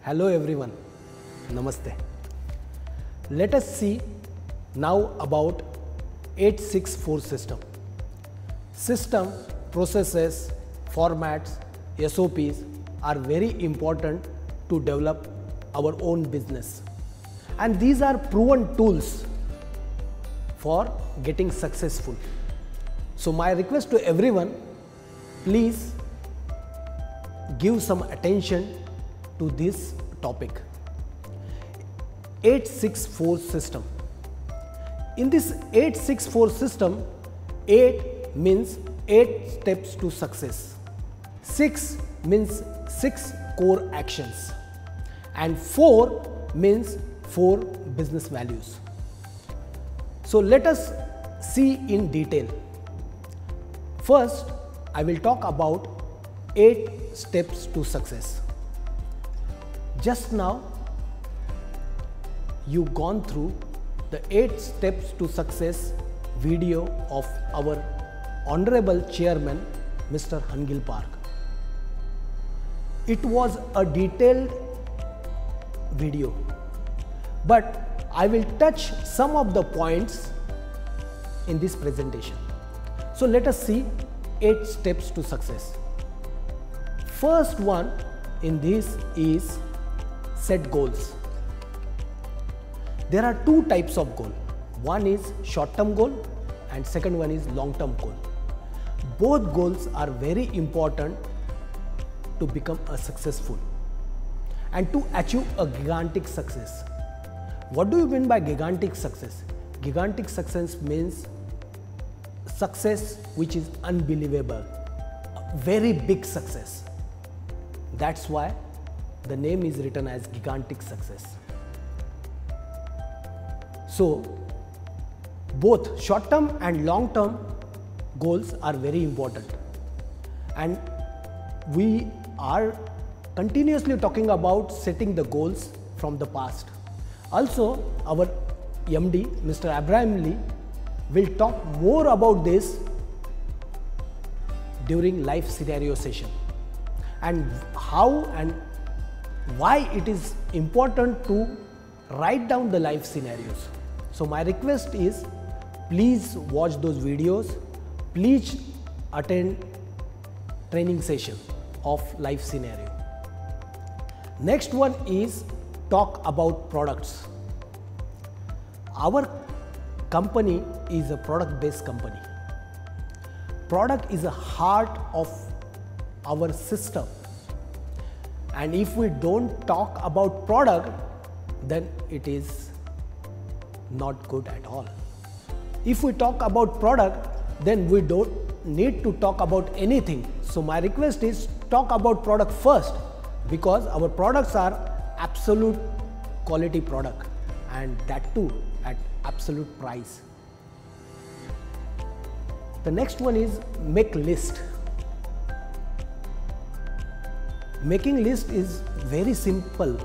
Hello everyone, Namaste. Let us see now about 864 system. System, processes, formats, SOPs are very important to develop our own business. And these are proven tools for getting successful. So my request to everyone, please give some attention to this topic. 864 system. In this 864 system, 8 means 8 steps to success. 6 means 6 core actions. And 4 means 4 business values. So let us see in detail. First, I will talk about 8 steps to success. Just now, you gone through the 8 steps to success video of our Honorable Chairman, Mr. Hangil Park. It was a detailed video, but I will touch some of the points in this presentation. So let us see 8 steps to success. First one in this is set goals. There are 2 types of goal. One is short-term goal and second one is long-term goal. Both goals are very important to become a successful and to achieve a gigantic success. What do you mean by gigantic success? Gigantic success means success which is unbelievable, a very big success. That's why the name is written as gigantic success. So both short-term and long-term goals are very important, and we are continuously talking about setting the goals from the past. Also, our MD, Mr. Abraham Lee, will talk more about this during life scenario session and how and why it is important to write down the life scenarios. So my request is, please watch those videos, please attend training session of life scenario. Next one is talk about products. Our company is a product-based company. Product is the heart of our system. And if we don't talk about product, then it is not good at all. If we talk about product, then we don't need to talk about anything. So my request is talk about product first, because our products are absolute quality product, and that too at absolute price. The next one is make list. Making list is very simple.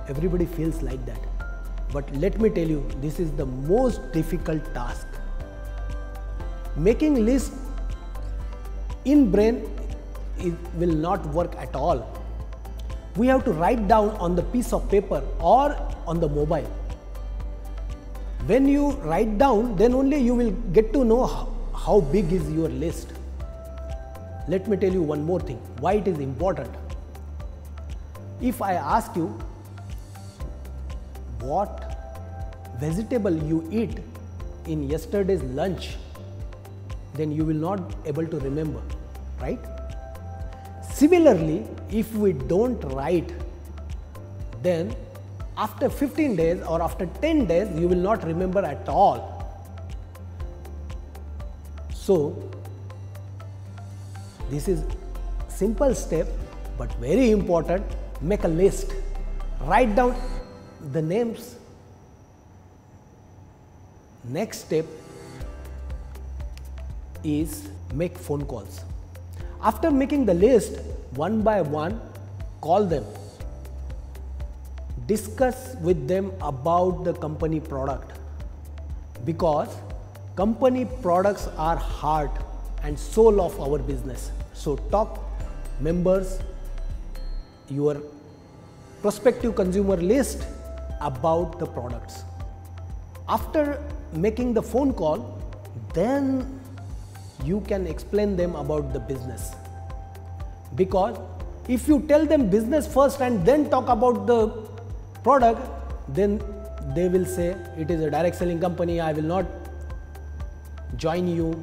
Everybody feels like that. But let me tell you, this is the most difficult task. Making list in brain, it will not work at all. We have to write down on the piece of paper or on the mobile. When you write down, then only you will get to know how big is your list. Let me tell you one more thing, why it is important. If I ask you what vegetable you eat in yesterday's lunch, then you will not able to remember, right? Similarly, if we don't write, then after 15 days or after 10 days, you will not remember at all. So this is simple step but very important. Make a list, write down the names. Next step is make phone calls. After making the list, one by one, call them. Discuss with them about the company product, because company products are heart and soul of our business. So talk members, your prospective consumer list about the products. After making the phone call, then you can explain them about the business. Because if you tell them business first and then talk about the product, then they will say it is a direct selling company, I will not join you,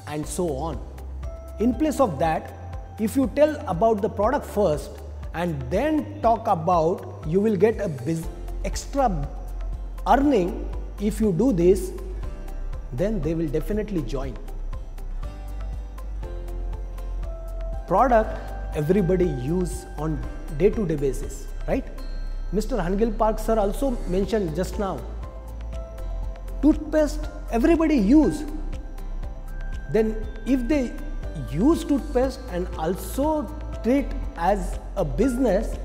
and so on. In place of that, if you tell about the product first and then talk about, you will get a extra earning. If you do this, then they will definitely join. Product everybody use on day-to-day basis, right? Mr. Hangil Park sir also mentioned just now, toothpaste everybody use. Then if they use toothpaste and also treat as a business,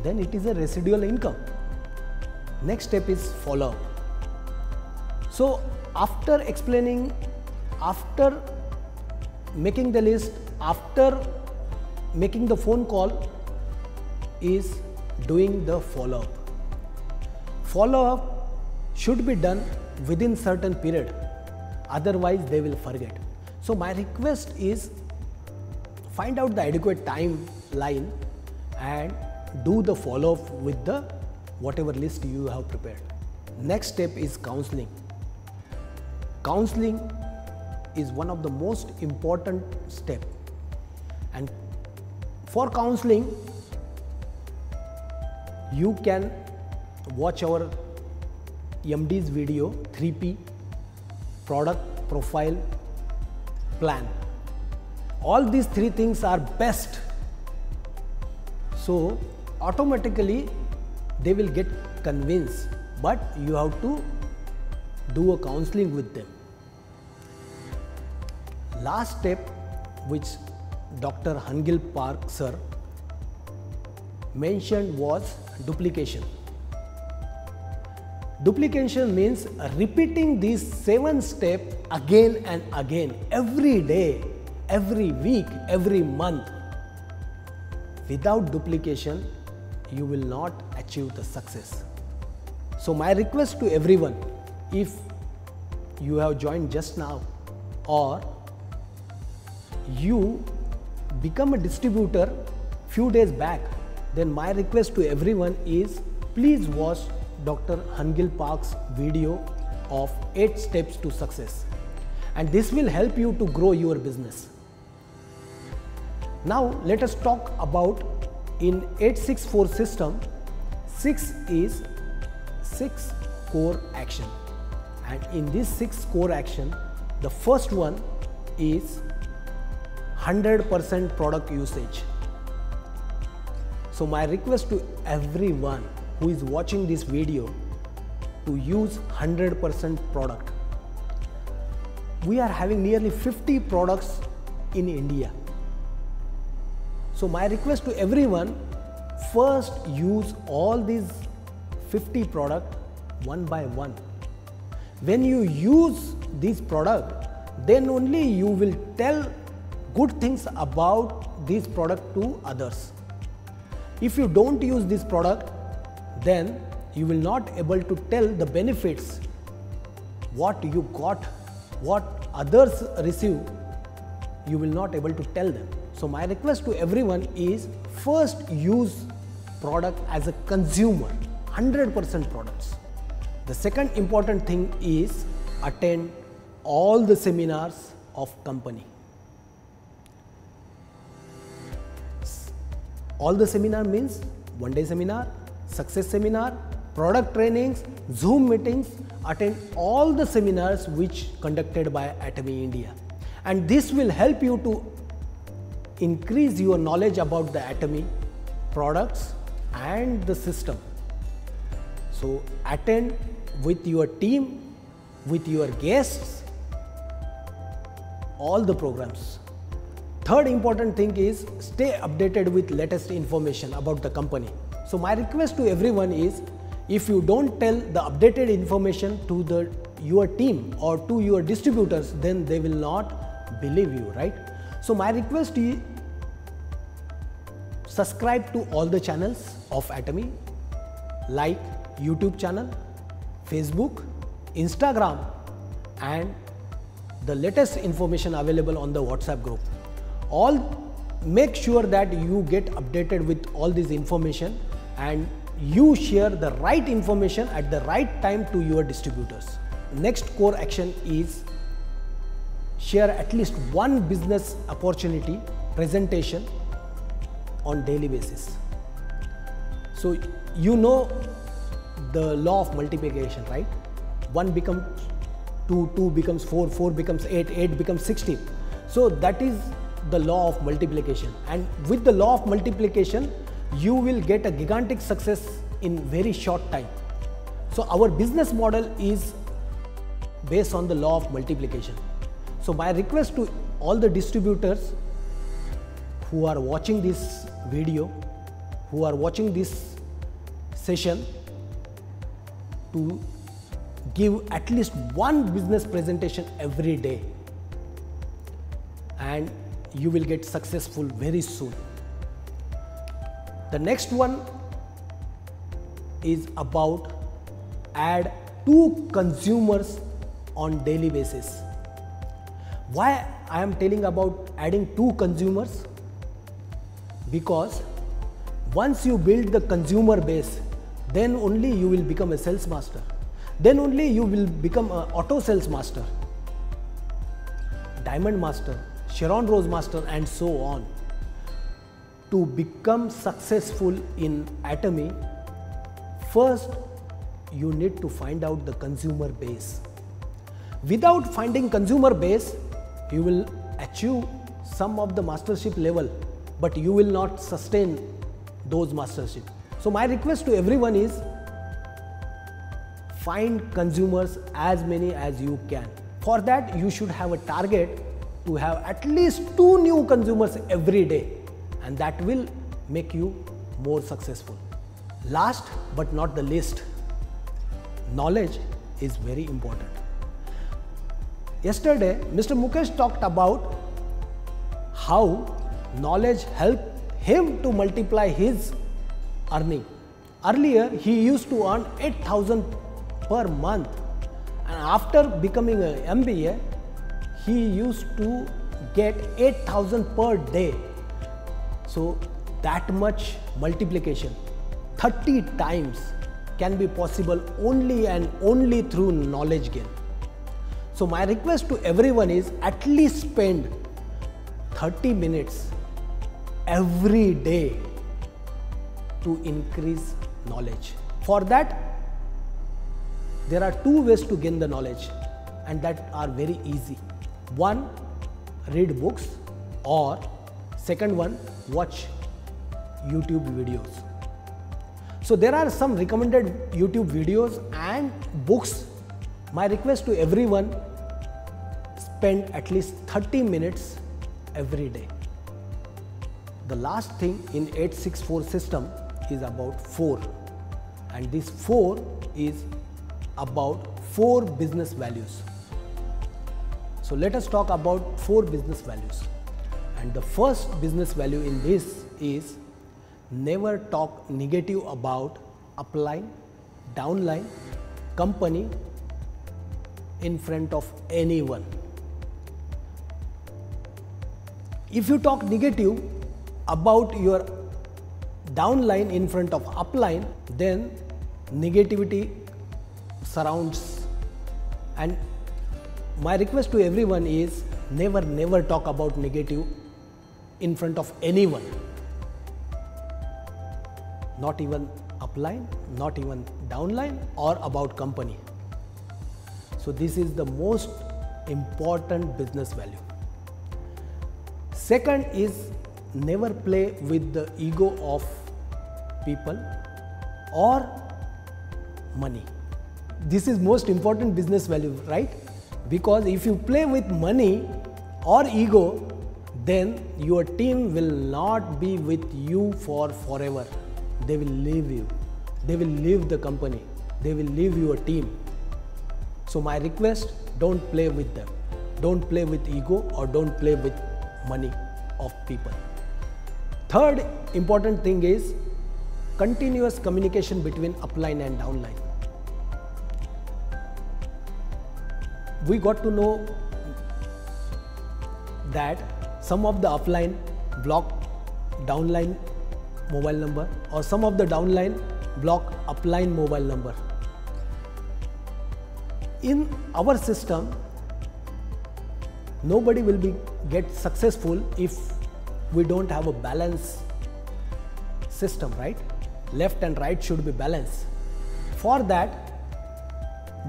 then it is a residual income. Next step is follow-up. So after explaining, after making the list, after making the phone call, is doing the follow-up. Follow-up should be done within certain period, otherwise they will forget. So my request is, find out the adequate timeline and do the follow-up with the whatever list you have prepared. Next step is counseling. Counseling is one of the most important step, and for counseling you can watch our MD's video 3P, product, profile, plan. All these three things are best. So automatically they will get convinced, but you have to do a counseling with them. Last step which Dr. Hangil Park sir mentioned was duplication. Duplication means repeating these 7 steps again and again, every day, every week, every month. Without duplication, you will not achieve the success. So my request to everyone, if you have joined just now or you become a distributor few days back, then my request to everyone is, please watch Dr. Hangil Park's video of 8 steps to success, and this will help you to grow your business. Now let us talk about in 864 system, 6 is 6 core action, and in this 6 core action, the first one is 100% product usage. So my request to everyone who is watching this video to use 100% product. We are having nearly 50 products in India. So my request to everyone, first use all these 50 products one by one. When you use this product, then only you will tell good things about this product to others. If you don't use this product, then you will not able to tell the benefits, what you got, what others receive, you will not able to tell them. So my request to everyone is, first use product as a consumer, 100% products. The second important thing is attend all the seminars of company. All the seminar means one-day seminar, success seminar, product trainings, Zoom meetings. Attend all the seminars which conducted by Atomy India, and this will help you to increase your knowledge about the Atomy products and the system. So attend with your team, with your guests, all the programs. Third important thing is stay updated with latest information about the company. So my request to everyone is, if you don't tell the updated information to your team or to your distributors, then they will not believe you, right? So my request is, subscribe to all the channels of Atomy, like YouTube channel, Facebook, Instagram, and the latest information available on the WhatsApp group. All make sure that you get updated with all this information and you share the right information at the right time to your distributors. Next core action is share at least one business opportunity presentation on daily basis. So you know the law of multiplication, right? 1 becomes 2, 2 becomes 4, 4 becomes 8, 8 becomes 16. So that is the law of multiplication, and with the law of multiplication you will get a gigantic success in very short time. So our business model is based on the law of multiplication. So my request to all the distributors who are watching this video, who are watching this session, to give at least one business presentation every day, and you will get successful very soon. The next one is about add 2 consumers on daily basis. Why I am telling about adding 2 consumers? Because once you build the consumer base, then only you will become a sales master. Then only you will become an auto sales master, diamond master, Sharon Rose master, and so on. To become successful in Atomy, first you need to find out the consumer base. Without finding consumer base, you will achieve some of the mastership level, but you will not sustain those mastership. So my request to everyone is find consumers as many as you can. For that you should have a target to have at least 2 new consumers every day, and that will make you more successful. Last but not the least, knowledge is very important. Yesterday Mr. Mukesh talked about how knowledge helped him to multiply his earning. Earlier he used to earn 8,000 per month, and after becoming an MBA he used to get 8,000 per day. So that much multiplication 30 times can be possible only and only through knowledge gain. So my request to everyone is at least spend 30 minutes every day to increase knowledge. For that, there are 2 ways to gain the knowledge, and that are very easy. One, read books, or second one, watch YouTube videos. So there are some recommended YouTube videos and books. My request to everyone, spend at least 30 minutes every day. The last thing in 864 system is about 4, and this 4 is about 4 business values. So let us talk about 4 business values. And the first business value in this is never talk negative about upline, downline, company in front of anyone. If you talk negative about your downline in front of upline, then negativity surrounds. And my request to everyone is never talk about negative in front of anyone, not even upline, not even downline, or about company. So this is the most important business value. Second is never play with the ego of people or money. This is most important business value, right? Because if you play with money or ego, then your team will not be with you for forever. They will leave you. They will leave the company. They will leave your team. So my request, don't play with them. Don't play with ego or don't play with money of people. Third important thing is continuous communication between upline and downline. We got to know that some of the upline block downline mobile number, or some of the downline block upline mobile number. In our system, nobody will get successful if we don't have a balanced system, right? Left and right should be balanced. For that,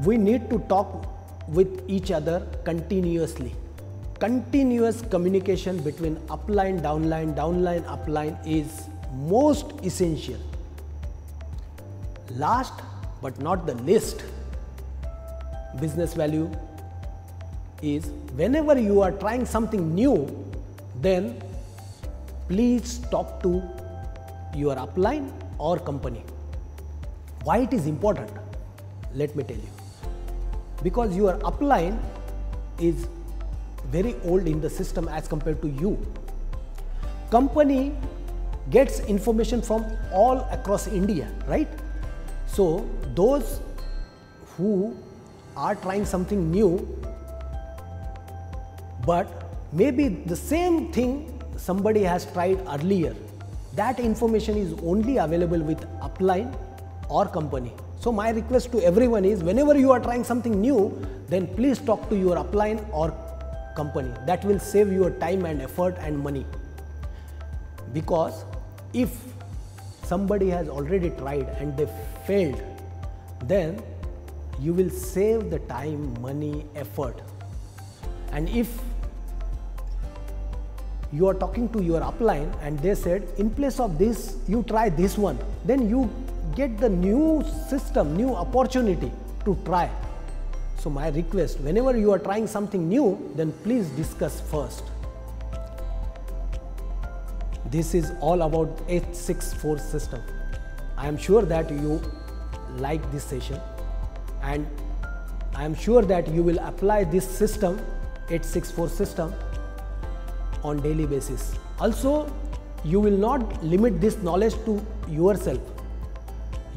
we need to talk with each other continuously. Continuous communication between upline, downline, downline, upline is most essential. Last but not the least, business value is whenever you are trying something new, then please talk to your upline or company. Why it is important? Let me tell you. Because your upline is very old in the system as compared to you. Company gets information from all across India, right? So those who are trying something new, but maybe the same thing somebody has tried earlier, that information is only available with upline or company. So my request to everyone is, whenever you are trying something new, then please talk to your upline or company. That will save your time and effort and money. Because if somebody has already tried and they failed, then you will save the time, money, effort. And if you are talking to your upline and they said, in place of this, you try this one, then you get the new system, new opportunity to try. So my request, whenever you are trying something new, then please discuss first. This is all about 864 system. I am sure that you like this session, and I am sure that you will apply this system, 864 system, on daily basis. Also, you will not limit this knowledge to yourself.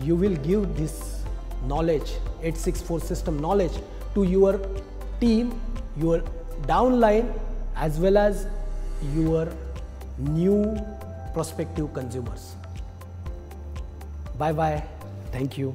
You will give this knowledge, 864 system knowledge, to your team, your downline, as well as your new prospective consumers. Bye bye. Thank you.